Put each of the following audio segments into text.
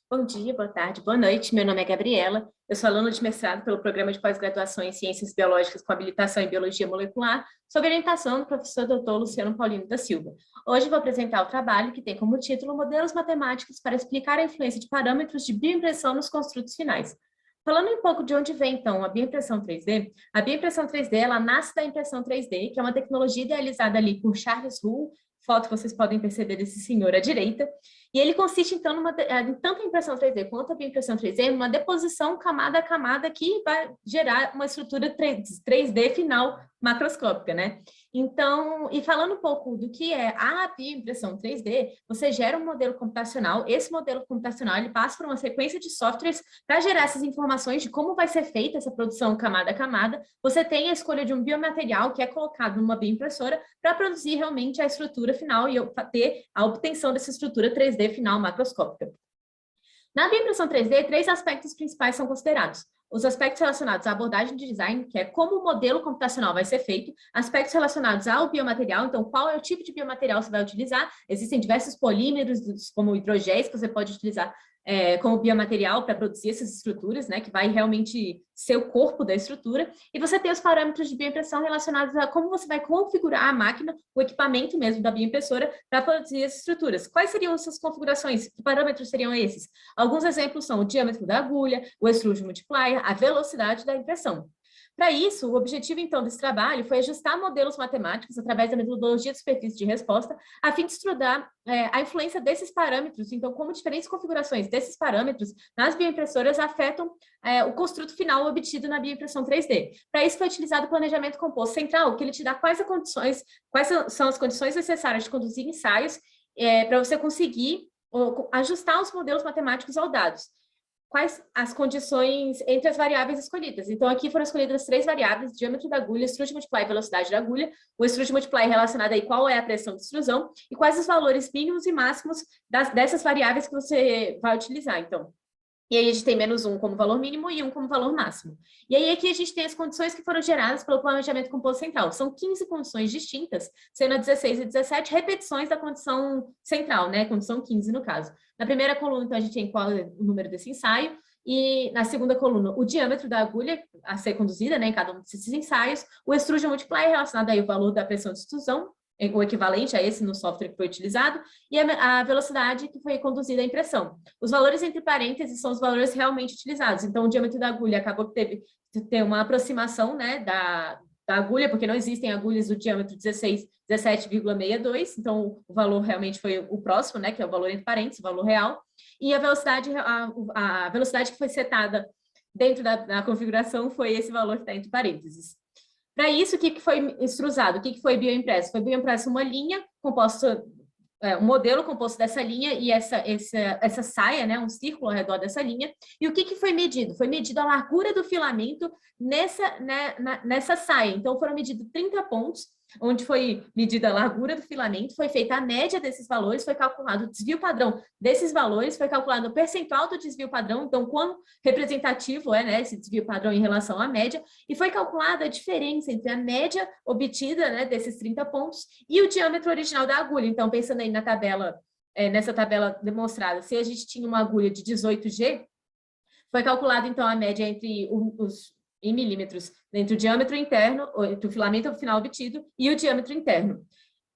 Bom dia, boa tarde, boa noite. Meu nome é Gabriela. Eu sou aluna de mestrado pelo Programa de Pós-Graduação em Ciências Biológicas com habilitação em Biologia Molecular, sob orientação do professor Dr. Luciano Paulino da Silva. Hoje vou apresentar o trabalho que tem como título Modelos Matemáticos para explicar a influência de parâmetros de bioimpressão nos construtos finais. Falando um pouco de onde vem, então, a bioimpressão 3D, a bioimpressão 3D, ela nasce da impressão 3D, que é uma tecnologia idealizada ali por Charles Hull, foto que vocês podem perceber desse senhor à direita, e ele consiste, então, em tanto a impressão 3D quanto a bioimpressão 3D, numa deposição camada a camada que vai gerar uma estrutura 3D final macroscópica, né? Então, e falando um pouco do que é a bioimpressão 3D, você gera um modelo computacional, esse modelo computacional ele passa por uma sequência de softwares para gerar essas informações de como vai ser feita essa produção camada a camada. Você tem a escolha de um biomaterial que é colocado numa bioimpressora para produzir realmente a estrutura final e ter a obtenção dessa estrutura 3D final macroscópica. Na bioimpressão 3D, três aspectos principais são considerados. Os aspectos relacionados à abordagem de design, que é como o modelo computacional vai ser feito, aspectos relacionados ao biomaterial, então qual é o tipo de biomaterial você vai utilizar, existem diversos polímeros, como hidrogéis, que você pode utilizar como biomaterial para produzir essas estruturas, né, que vai realmente ser o corpo da estrutura, e você tem os parâmetros de bioimpressão relacionados a como você vai configurar a máquina, o equipamento mesmo da bioimpressora, para produzir essas estruturas. Quais seriam essas configurações? Que parâmetros seriam esses? Alguns exemplos são o diâmetro da agulha, o extrusion multiplier, a velocidade da impressão. Para isso, o objetivo, então, desse trabalho foi ajustar modelos matemáticos através da metodologia de superfície de resposta, a fim de estudar a influência desses parâmetros, então, como diferentes configurações desses parâmetros nas bioimpressoras afetam o construto final obtido na bioimpressão 3D. Para isso, foi utilizado o planejamento composto central, que ele te dá quais são as condições necessárias de conduzir ensaios para você conseguir ajustar os modelos matemáticos aos dados. Quais as condições entre as variáveis escolhidas. Então, aqui foram escolhidas três variáveis: diâmetro da agulha, extrusion multiplier e velocidade da agulha. O extrusion multiplier relacionado aí qual é a pressão de extrusão e quais os valores mínimos e máximos dessas variáveis que você vai utilizar, então. E aí a gente tem -1 como valor mínimo e 1 como valor máximo. E aí aqui a gente tem as condições que foram geradas pelo planejamento composto central. São 15 condições distintas, sendo a 16 e 17 repetições da condição central, né? Condição 15 no caso. Na primeira coluna, então, a gente tem qual é o número desse ensaio, e na segunda coluna, o diâmetro da agulha a ser conduzida, né, em cada um desses ensaios, o extrusion multiplier relacionado aí ao valor da pressão de extrusão, o equivalente a esse no software que foi utilizado, e a velocidade que foi conduzida à impressão. Os valores entre parênteses são os valores realmente utilizados. Então, o diâmetro da agulha acabou que ter uma aproximação, né, da agulha, porque não existem agulhas do diâmetro 17,62, então o valor realmente foi o próximo, né, que é o valor entre parênteses, o valor real, e a velocidade que foi setada dentro da configuração foi esse valor que está entre parênteses. Para isso, o que foi extrusado? O que foi bioimpresso? Foi bioimpresso uma linha composta, um modelo composto dessa linha e essa saia, né, um círculo ao redor dessa linha. E o que foi medido? Foi medido a largura do filamento nessa saia. Então, foram medidos 30 pontos, onde foi medida a largura do filamento, foi feita a média desses valores, foi calculado o desvio padrão desses valores, foi calculado o percentual do desvio padrão, então quão representativo é, né, esse desvio padrão em relação à média, e foi calculada a diferença entre a média obtida, né, desses 30 pontos e o diâmetro original da agulha. Então, pensando aí na tabela, nessa tabela demonstrada, se a gente tinha uma agulha de 18G, foi calculado então a média entre em milímetros, entre o diâmetro interno, entre o filamento final obtido e o diâmetro interno.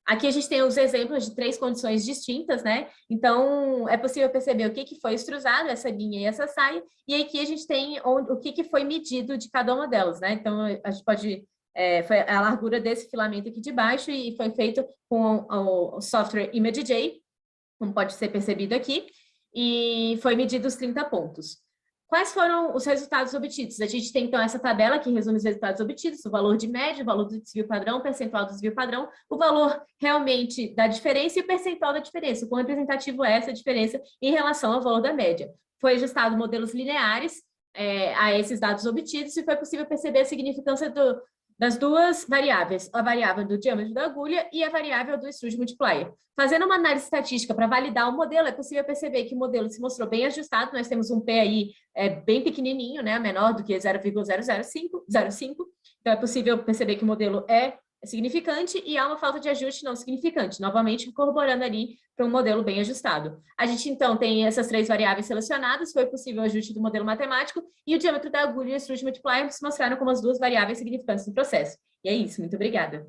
Aqui a gente tem os exemplos de três condições distintas, né? Então, é possível perceber o que foi extrusado, essa linha e essa saia, e aqui a gente tem o que foi medido de cada uma delas, né? Então, a gente pode... foi a largura desse filamento aqui de baixo e foi feito com o software ImageJ, como pode ser percebido aqui, e foi medido os 30 pontos. Quais foram os resultados obtidos? A gente tem, então, essa tabela que resume os resultados obtidos, o valor de média, o valor do desvio padrão, o percentual do desvio padrão, o valor realmente da diferença e o percentual da diferença, o quão representativo é essa diferença em relação ao valor da média. Foi ajustado modelos lineares a esses dados obtidos e foi possível perceber a significância das duas variáveis, a variável do diâmetro da agulha e a variável do extrusion multiplier. Fazendo uma análise estatística para validar o modelo, é possível perceber que o modelo se mostrou bem ajustado, nós temos um P aí bem pequenininho, né, menor do que 0,005, então é possível perceber que o modelo é é significante e há uma falta de ajuste não significante, novamente corroborando ali para um modelo bem ajustado. A gente, então, tem essas 3 variáveis selecionadas, foi possível o ajuste do modelo matemático, e o diâmetro da agulha e o Struge Multiplier se mostraram como as 2 variáveis significantes do processo. E é isso, muito obrigada.